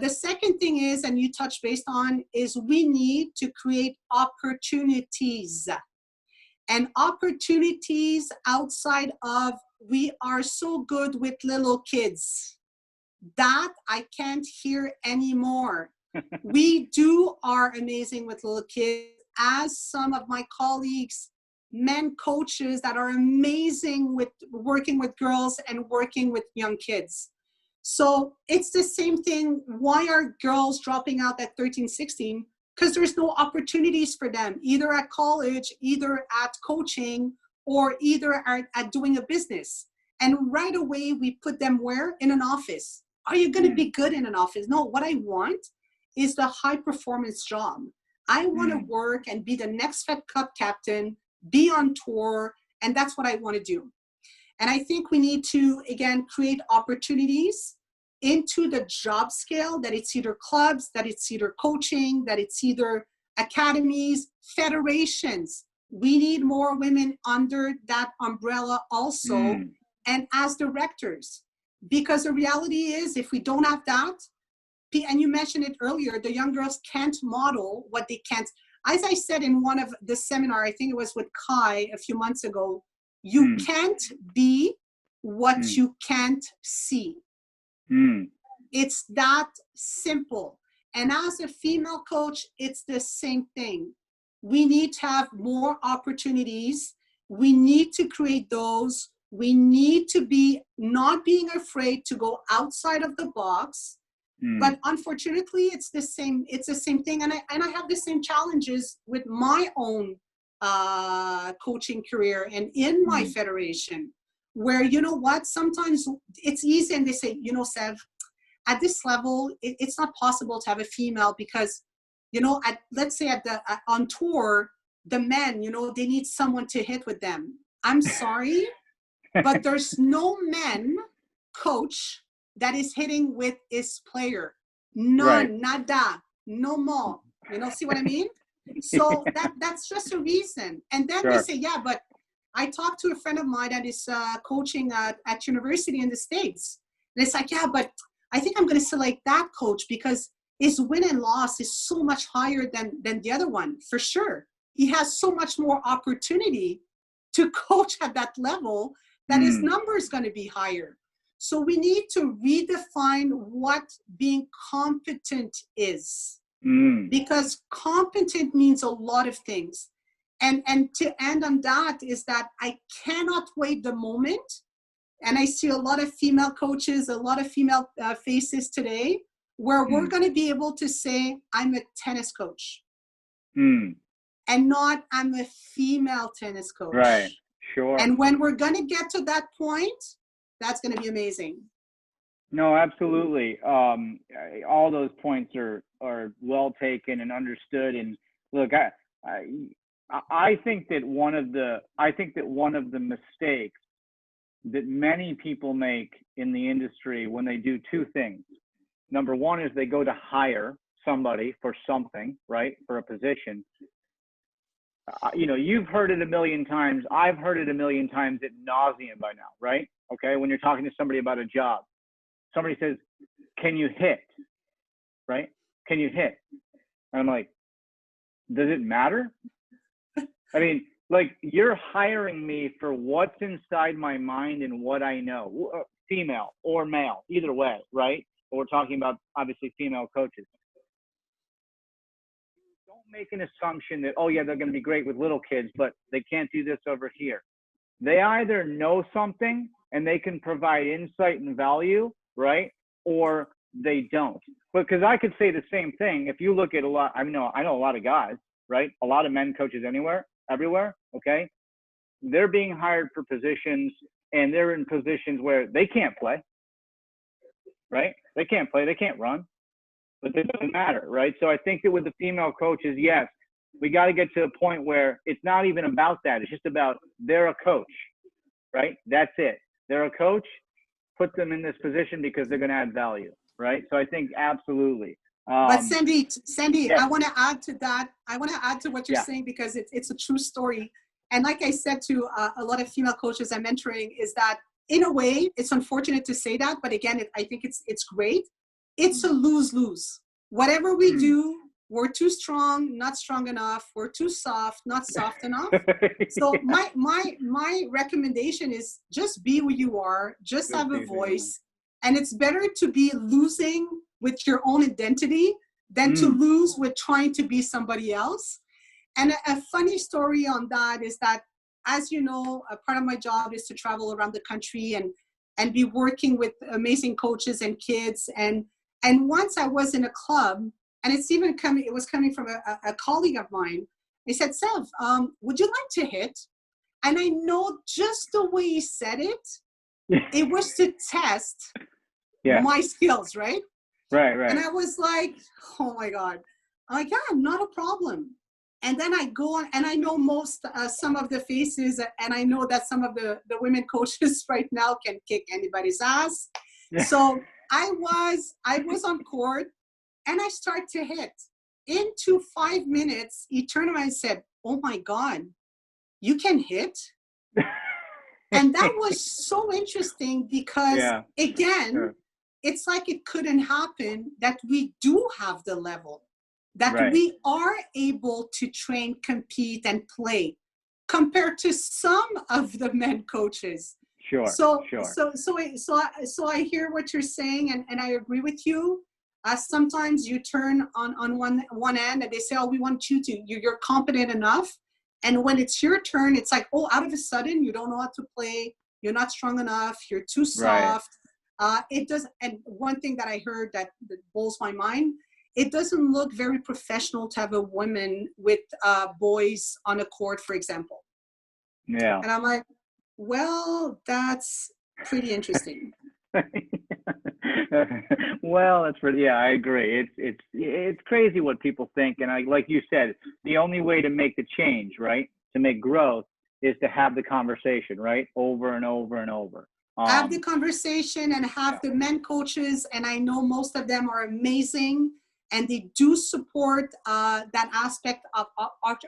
The second thing is, and you touched based on, is we need to create opportunities. And opportunities outside of, we are so good with little kids. That I can't hear anymore. We are amazing with little kids, as some of my colleagues, men coaches that are amazing with working with girls and working with young kids. So it's the same thing. Why are girls dropping out at 13, 16? because there's no opportunities for them, either at college, either at coaching, or either at doing a business. And right away, we put them where? In an office. Are you going to be good in an office? No, what I want is the high performance job. I want to work and be the next Fed Cup captain, be on tour, and that's what I want to do. And I think we need to, again, create opportunities into the job scale, that it's either clubs, that it's either coaching, that it's either academies, federations. We need more women under that umbrella also, and as directors. Because the reality is, if we don't have that, and you mentioned it earlier, the young girls can't model what they can't. As I said in one of the seminar, I think it was with Kai a few months ago, you can't be what you can't see. It's that simple. And as a female coach, it's the same thing. We need to have more opportunities. We need to create those. We need to be not being afraid to go outside of the box. But unfortunately, it's the same thing. And I have the same challenges with my own coaching career and in my federation, where, you know what, sometimes it's easy and they say, you know, Seve, at this level, it's not possible to have a female because, you know, let's say on tour, the men, you know, they need someone to hit with them. I'm sorry, but there's no men coach that is hitting with his player. None, nada, no more. You know, see what I mean? So that's just a reason. And then they say, yeah, but I talked to a friend of mine that is coaching at university in the States. And it's like, yeah, but I think I'm going to select that coach because his win and loss is so much higher than the other one, for sure. He has so much more opportunity to coach at that level that his number is going to be higher. So we need to redefine what being competent is, because competent means a lot of things. And to end on that is that I cannot wait the moment. And I see a lot of female coaches, a lot of female faces today, where we're going to be able to say, I'm a tennis coach. And not, I'm a female tennis coach. Right, sure. And when we're going to get to that point, that's going to be amazing. No, absolutely. All those points are well taken and understood. And look, I think that one of the mistakes that many people make in the industry when they do two things. Number one is they go to hire somebody for something, right? For a position. You know, you've heard it a million times. I've heard it a million times ad nauseum by now, right? Okay. When you're talking to somebody about a job, somebody says, can you hit? Right? Can you hit? And I'm like, does it matter? I mean, like, you're hiring me for what's inside my mind and what I know, female or male, either way, right? But we're talking about, obviously, female coaches. Don't make an assumption that, oh, yeah, they're going to be great with little kids, but they can't do this over here. They either know something and they can provide insight and value, right? Or they don't. Because I could say the same thing. If you look at a lot, I know a lot of guys, right? A lot of men coaches everywhere, okay? They're being hired for positions, and they're in positions where they can't play, right? They can't play, they can't run, but it doesn't matter, right? So I think that with the female coaches, yes, we got to get to a point where it's not even about that. It's just about they're a coach, right? That's it. They're a coach. Put them in this position because they're going to add value, right? So I think absolutely. But Sandy, yeah. I want to add to that. I want to add to what you're saying because it's a true story. And like I said to a lot of female coaches I'm mentoring, is that in a way, it's unfortunate to say that, but again, I think it's great. It's a lose-lose. Whatever we do, we're too strong, not strong enough. We're too soft, not soft enough. So my recommendation is just be who you are, just have a voice. And it's better to be losing with your own identity than to lose with trying to be somebody else. And a funny story on that is that, as you know, a part of my job is to travel around the country and be working with amazing coaches and kids. And once I was in a club and it was coming from a colleague of mine. He said, Sev, would you like to hit? And I know just the way he said it, it was to test my skills, right? Right. And I was like, oh my God. I'm like, yeah, not a problem. And then I go on, and I know some of the faces, and I know that some of the women coaches right now can kick anybody's ass. So I was on court, and I start to hit. Into 5 minutes, he turned around and said, oh my God, you can hit? And that was so interesting because, again, it's like it couldn't happen that we do have the level, that we are able to train, compete, and play compared to some of the men coaches. So I hear what you're saying, and I agree with you. Sometimes you turn on one end and they say, oh, we want you're competent enough. And when it's your turn, it's like, oh, out of a sudden, you don't know how to play. You're not strong enough. You're too soft. It does. And one thing that I heard that blows my mind, it doesn't look very professional to have a woman with boys on a court, for example. Yeah. And I'm like, well, that's pretty interesting. Well, that's pretty. Yeah, I agree. It's crazy what people think, and like you said, the only way to make the change, right, to make growth, is to have the conversation, right, over and over and over. Have the conversation and have the men coaches, and I know most of them are amazing, and they do support that aspect of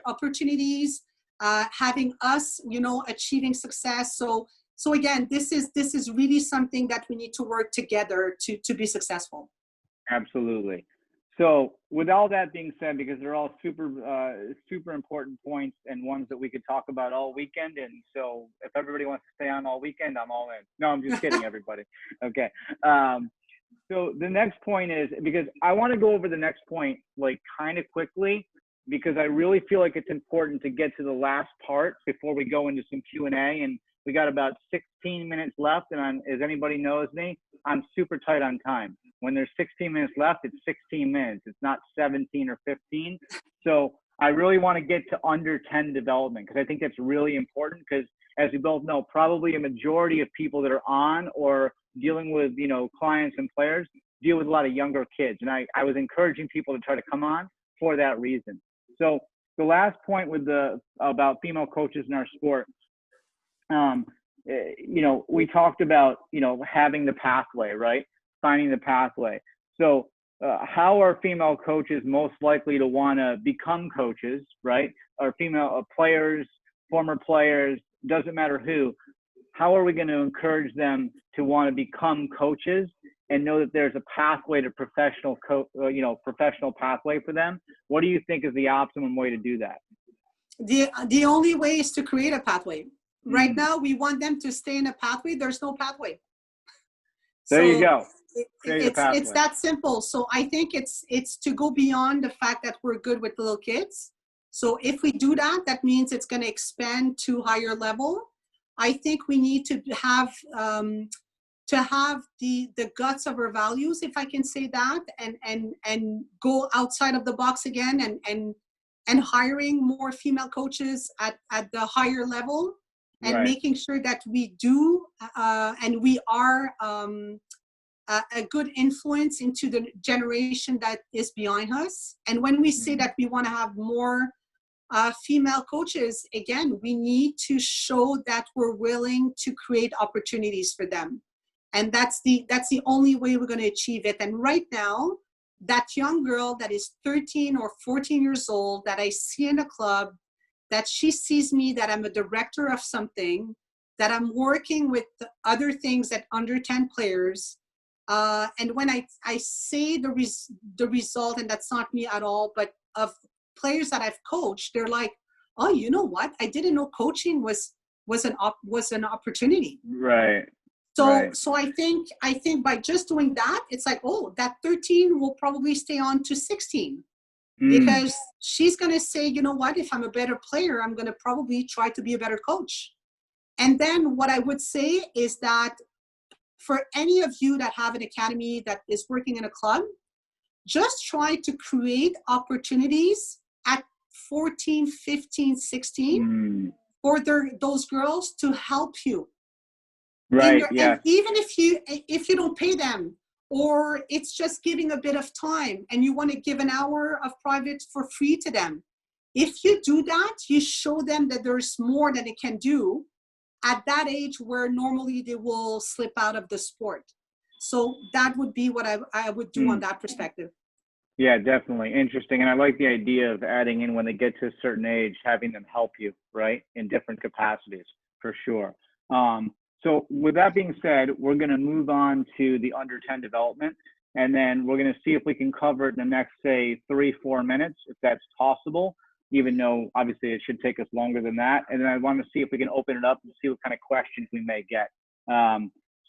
opportunities, having us, achieving success. So again, this is really something that we need to work together to be successful. Absolutely. So with all that being said, because they're all super important points and ones that we could talk about all weekend, and so if everybody wants to stay on all weekend, I'm all in. No, I'm just kidding, everybody. Okay. So the next point is, because I want to go over the next point like kind of quickly, because I really feel like it's important to get to the last part before we go into some Q&A, and we got about 16 minutes left, and as anybody knows me, I'm super tight on time. When there's 16 minutes left, it's 16 minutes. It's not 17 or 15. So I really want to get to under 10 development, because I think that's really important, because as we both know, probably a majority of people that are on or dealing with, clients and players deal with a lot of younger kids. And I was encouraging people to try to come on for that reason. So the last point about female coaches in our sport, we talked about, having the pathway, right? Finding the pathway. So how are female coaches most likely to want to become coaches, right? Or female players, former players, doesn't matter who. How are we going to encourage them to want to become coaches and know that there's a pathway to professional pathway for them? What do you think is the optimum way to do that? The only way is to create a pathway. Right now, we want them to stay in a pathway. There's no pathway. There you go. It's that simple. So I think it's to go beyond the fact that we're good with little kids. So if we do that, that means it's going to expand to higher level. I think we need to have the guts of our values, if I can say that, and go outside of the box again, and hiring more female coaches at the higher level, and making sure that we do and we are a good influence into the generation that is behind us. And when we say that we want to have more female coaches, again, we need to show that we're willing to create opportunities for them. And that's the only way we're going to achieve it. And right now, that young girl that is 13 or 14 years old that I see in a club, that she sees me, that I'm a director of something, that I'm working with other things at under 10 players. And when I say the result, and that's not me at all, but of players that I've coached, they're like, oh, you know what? I didn't know coaching was an opportunity. Right. So I think by just doing that, it's like, oh, that 13 will probably stay on to 16. Because she's going to say, you know what, if I'm a better player, I'm going to probably try to be a better coach. And then what I would say is that for any of you that have an academy that is working in a club, just try to create opportunities at 14, 15, 16 for those girls to help you. Right. And even if you don't pay them, or it's just giving a bit of time and you want to give an hour of private for free to them, if you do that, you show them that there's more that they can do at that age where normally they will slip out of the sport. So that would be what I would do on that perspective. Yeah, definitely. Interesting. And I like the idea of adding in, when they get to a certain age, having them help you, right, in different capacities, for sure. So with that being said, we're going to move on to the under 10 development, and then we're going to see if we can cover it in the next, say, 3-4 minutes, if that's possible, even though obviously it should take us longer than that. And then I want to see if we can open it up and see what kind of questions we may get.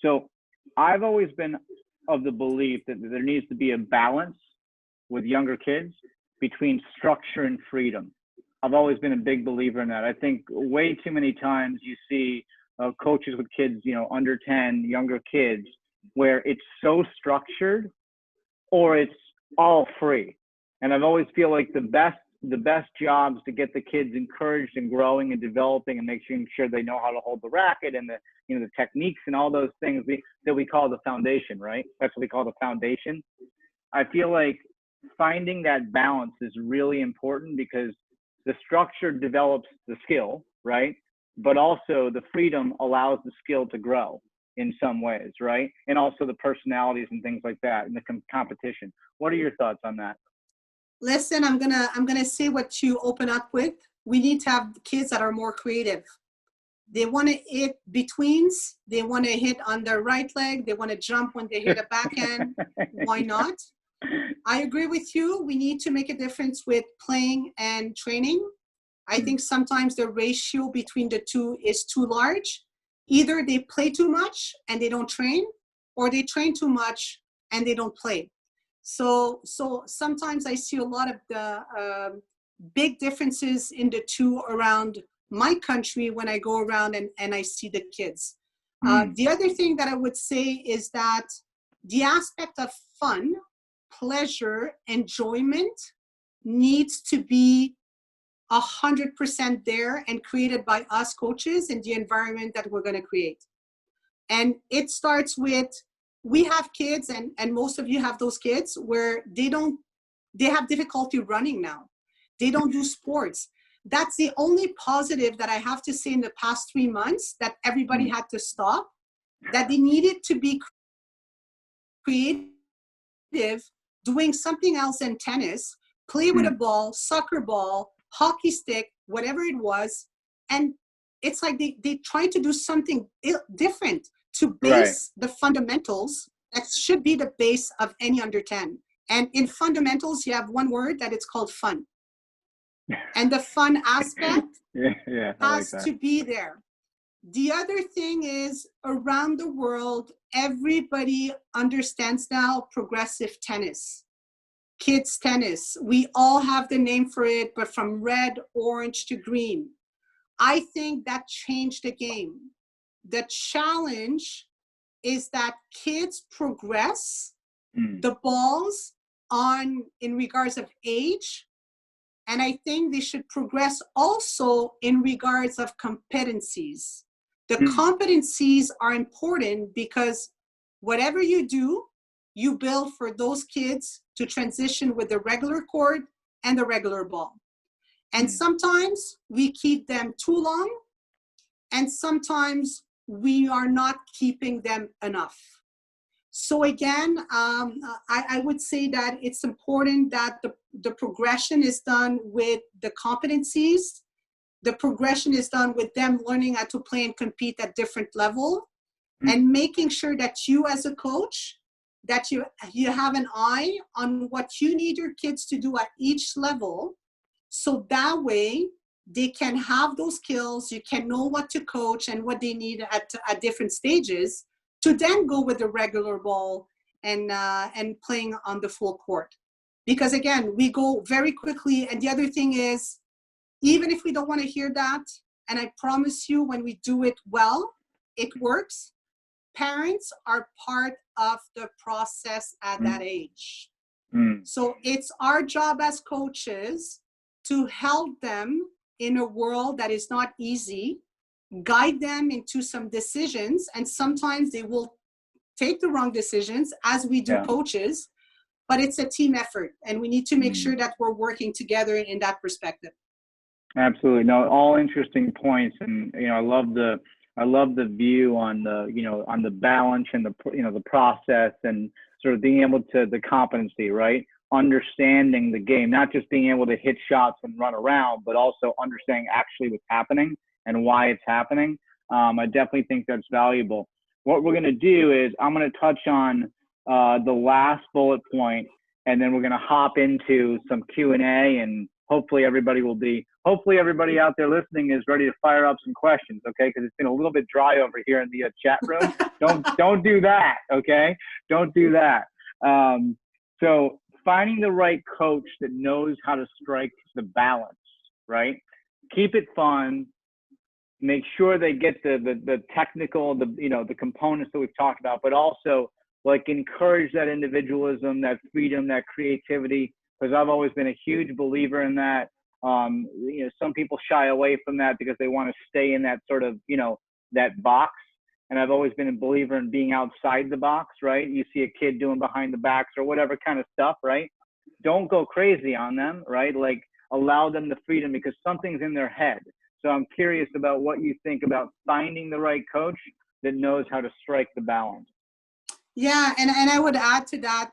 So I've always been of the belief that there needs to be a balance with younger kids between structure and freedom. I've always been a big believer in that. I think way too many times you see coaches with kids, under 10, younger kids, where it's so structured or it's all free. And I've always feel like the best jobs to get the kids encouraged and growing and developing and making sure they know how to hold the racket and the techniques and all those things that we call the foundation, right? That's what we call the foundation. I feel like finding that balance is really important, because the structure develops the skill, right? But also the freedom allows the skill to grow in some ways, right? And also the personalities and things like that, and the competition. What are your thoughts on that? Listen, I'm gonna say what you open up with. We need to have kids that are more creative. They want to hit betweens. They want to hit on their right leg. They want to jump when they hit a backhand. Why not? I agree with you. We need to make a difference with playing and training. I think sometimes the ratio between the two is too large. Either they play too much and they don't train, or they train too much and they don't play. So sometimes I see a lot of the big differences in the two around my country when I go around and I see the kids. The other thing that I would say is that the aspect of fun, pleasure, enjoyment needs to be 100% there and created by us coaches in the environment that we're going to create. And it starts with, we have kids, and most of you have those kids where they have difficulty running now. They don't do sports. That's the only positive that I have to say in the past 3 months, that everybody had to stop, that they needed to be creative, doing something else in tennis, play with a ball, soccer ball, hockey stick, whatever it was. And it's like they try to do something different to base the fundamentals that should be the base of any under 10. And in fundamentals, you have one word that it's called fun. And the fun aspect has to be there. The other thing is, around the world, everybody understands now progressive tennis, kids tennis. We all have the name for it, but from red, orange to green. I think that changed the game. The challenge is that kids progress the balls in regards of age. And I think they should progress also in regards of competencies. The competencies are important because whatever you do, you build for those kids to transition with the regular court and the regular ball. And sometimes we keep them too long, and sometimes we are not keeping them enough. So again, I would say that it's important that the progression is done with the competencies. The progression is done with them learning how to play and compete at different level, and making sure that you as a coach, that you have an eye on what you need your kids to do at each level. So that way they can have those skills, you can know what to coach and what they need at different stages, to then go with the regular ball and playing on the full court. Because again, we go very quickly. And the other thing is, even if we don't want to hear that, and I promise you when we do it well, it works, parents are part of the process at that age. So it's our job as coaches to help them in a world that is not easy, guide them into some decisions, and sometimes they will take the wrong decisions, as we do coaches, but it's a team effort, and we need to make sure that we're working together in that perspective. Absolutely. No, all interesting points. And, I love the view on on the balance and the process, and sort of being able to, the competency, right? Understanding the game, not just being able to hit shots and run around, but also understanding actually what's happening and why it's happening. I definitely think that's valuable. What we're going to do is I'm going to touch on the last bullet point, and then we're going to hop into some Q&A, and hopefully everybody out there listening is ready to fire up some questions, okay? Because it's been a little bit dry over here in the chat room. Don't do that, okay? Don't do that. So finding the right coach that knows how to strike the balance, right? Keep it fun. Make sure they get the technical, the components that we've talked about, but also encourage that individualism, that freedom, that creativity, because I've always been a huge believer in that. Some people shy away from that because they want to stay in that sort of, that box. And I've always been a believer in being outside the box, right? You see a kid doing behind the backs or whatever kind of stuff, right? Don't go crazy on them, right? Allow them the freedom, because something's in their head. So I'm curious about what you think about finding the right coach that knows how to strike the balance. Yeah, and I would add to that,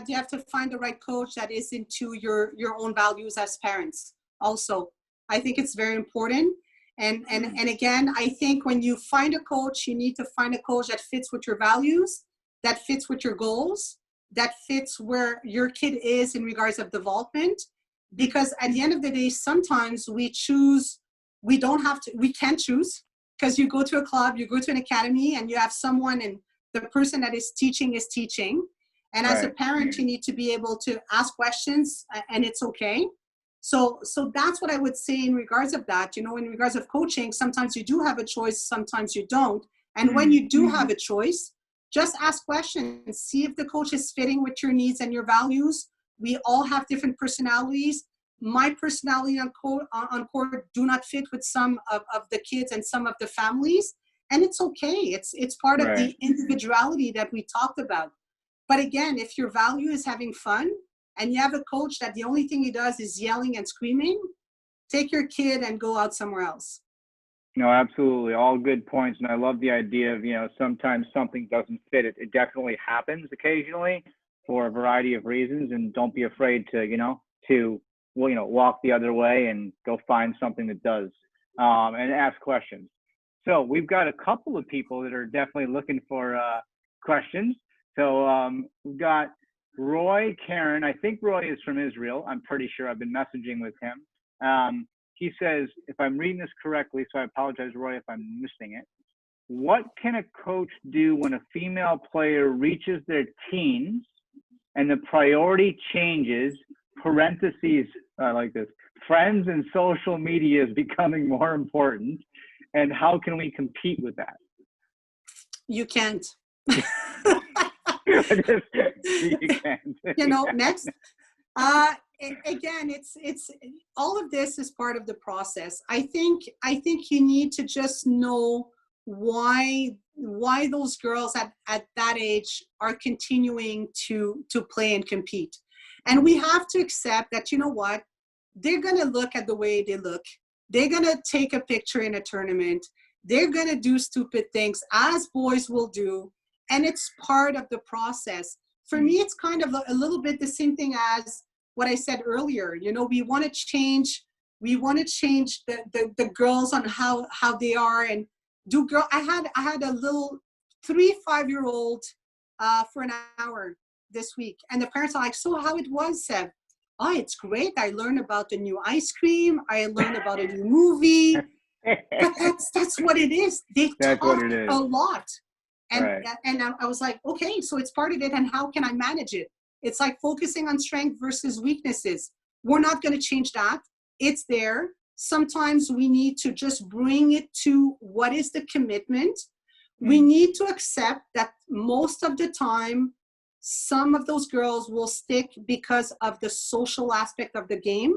you have to find the right coach that is into your own values as parents also. I think it's very important. And again, I think when you find a coach, you need to find a coach that fits with your values, that fits with your goals, that fits where your kid is in regards of development. Because at the end of the day, sometimes we can't choose, because you go to a club, you go to an academy, and you have someone, and the person that is teaching. And as a parent, you need to be able to ask questions, and it's okay. So that's what I would say in regards of that. In regards of coaching, sometimes you do have a choice, sometimes you don't. And when you do have a choice, just ask questions. See if the coach is fitting with your needs and your values. We all have different personalities. My personality on court do not fit with some of the kids and some of the families. And it's okay. It's part of the individuality that we talked about. But again, if your value is having fun, and you have a coach that the only thing he does is yelling and screaming, take your kid and go out somewhere else. No, absolutely. All good points. And I love the idea of, sometimes something doesn't fit. It definitely happens occasionally for a variety of reasons. And don't be afraid to walk the other way and go find something that does, and ask questions. So we've got a couple of people that are definitely looking for questions. So we've got Roy Karen. I think Roy is from Israel. I'm pretty sure. I've been messaging with him. He says, if I'm reading this correctly, so I apologize, Roy, if I'm missing it. What can a coach do when a female player reaches their teens and the priority changes, parentheses, I like this, friends and social media is becoming more important, and how can we compete with that? You can't. You can't. Next. Again, it's all of this is part of the process. I think you need to just know why those girls at that age are continuing to play and compete. And we have to accept that, what, they're going to look at the way they look. They're going to take a picture in a tournament. They're going to do stupid things, as boys will do. And it's part of the process. For me, it's kind of a little bit the same thing as what I said earlier. We want to change the girls on how they are, and do girl. I had a little 3-5-year-old for an hour this week, and the parents are like, "So how it was, Seve?" "Oh, it's great. I learned about the new ice cream. I learned about a new movie." But that's what it is. They talk a lot. And I was like, okay, so it's part of it, and how can I manage it? It's like focusing on strength versus weaknesses. We're not going to change that. It's there. Sometimes we need to just bring it to what is the commitment. We need to accept that most of the time, some of those girls will stick because of the social aspect of the game.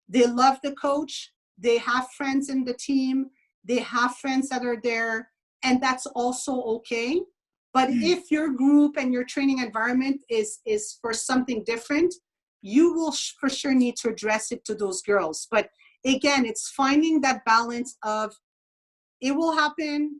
They love the coach. They have friends in the team. They have friends that are there, and that's also okay. But if your group and your training environment is for something different, you will for sure need to address it to those girls. But again, it's finding that balance of, it will happen.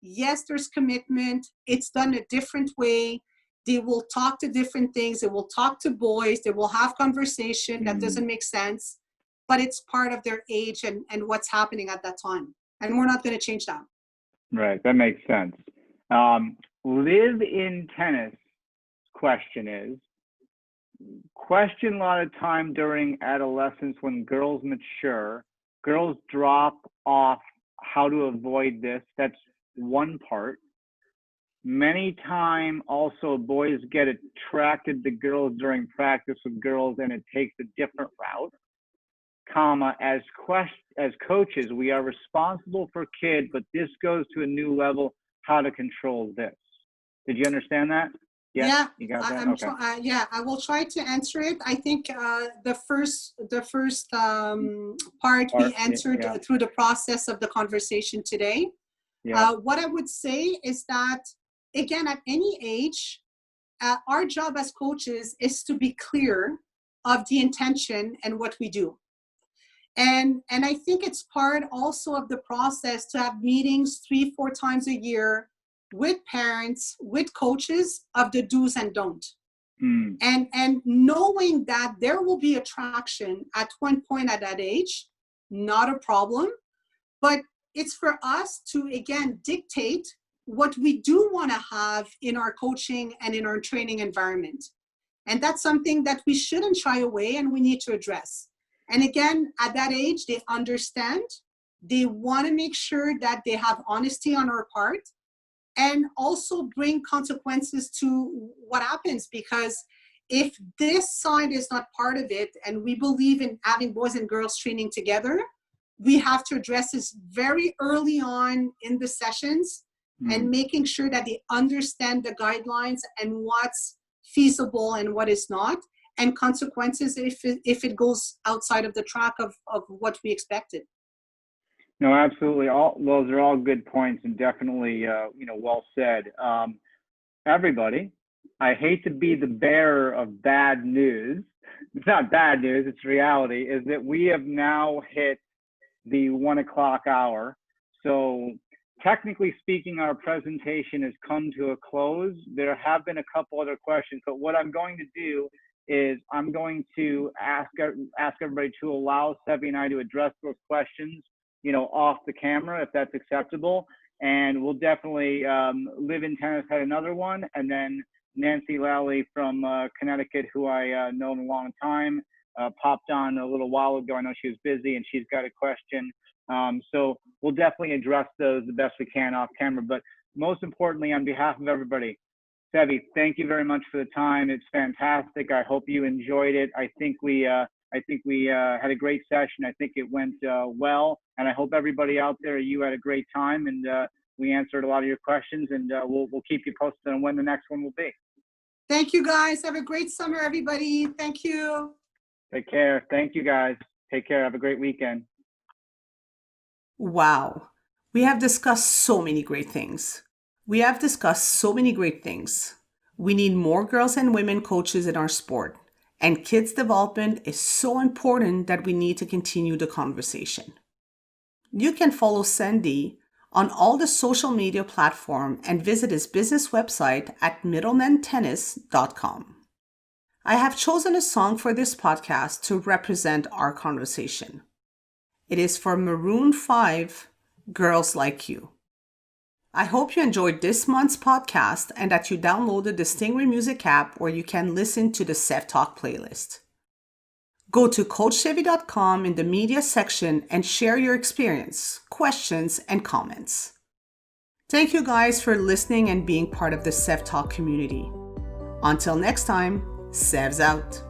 Yes, there's commitment. It's done a different way. They will talk to different things. They will talk to boys. They will have conversation that doesn't make sense, but it's part of their age and what's happening at that time. And we're not going to change that. Right. That makes sense. Live in tennis question a lot of time during adolescence when girls mature, girls drop off. How to avoid this? That's one part. Many time also boys get attracted to girls during practice with girls and it takes a different route. As coaches, we are responsible for kids, but this goes to a new level, how to control this. Did you understand that? Yeah, you got that? Okay. Yeah, I will try to answer it. I think the first part we answered through the process of the conversation today. Yeah. What I would say is that, again, at any age, our job as coaches is to be clear of the intention and what we do. And I think it's part also of the process to have meetings 3-4 times a year with parents, with coaches, of the do's and don'ts. And knowing that there will be attraction at one point at that age, not a problem. But it's for us to, again, dictate what we do want to have in our coaching and in our training environment. And that's something that we shouldn't shy away and we need to address. And again, at that age, they understand. They want to make sure that they have honesty on our part and also bring consequences to what happens. Because if this side is not part of it and we believe in having boys and girls training together, we have to address this very early on in the sessions and making sure that they understand the guidelines and what's feasible and what is not, and consequences if it goes outside of the track of what we expected. No, absolutely. Those are all good points and definitely, well said. Everybody, I hate to be the bearer of bad news. It's not bad news, it's reality, is that we have now hit the 1 o'clock hour. So technically speaking, our presentation has come to a close. There have been a couple other questions, but what I'm going to do is I'm going to ask everybody to allow Seve and I to address those questions, off the camera, if that's acceptable. And we'll definitely, Live in Tennis had another one. And then Nancy Lally from Connecticut, who I know in a long time, popped on a little while ago. I know she was busy and she's got a question. So we'll definitely address those the best we can off camera. But most importantly, on behalf of everybody, Seve, thank you very much for the time. It's fantastic. I hope you enjoyed it. I think we had a great session. I think it went well, and I hope everybody out there, you had a great time, and we answered a lot of your questions, and we'll keep you posted on when the next one will be. Thank you, guys. Have a great summer, everybody. Thank you. Take care. Thank you, guys. Take care. Have a great weekend. Wow. We have discussed so many great things. We need more girls and women coaches in our sport, and kids' development is so important that we need to continue the conversation. You can follow Sandy on all the social media platforms and visit his business website at middlemantennis.com. I have chosen a song for this podcast to represent our conversation. It is for Maroon 5, Girls Like You. I hope you enjoyed this month's podcast and that you downloaded the Stingray Music app where you can listen to the Seve Talk playlist. Go to coachseve.com in the media section and share your experience, questions, and comments. Thank you guys for listening and being part of the Seve Talk community. Until next time, Seve's out.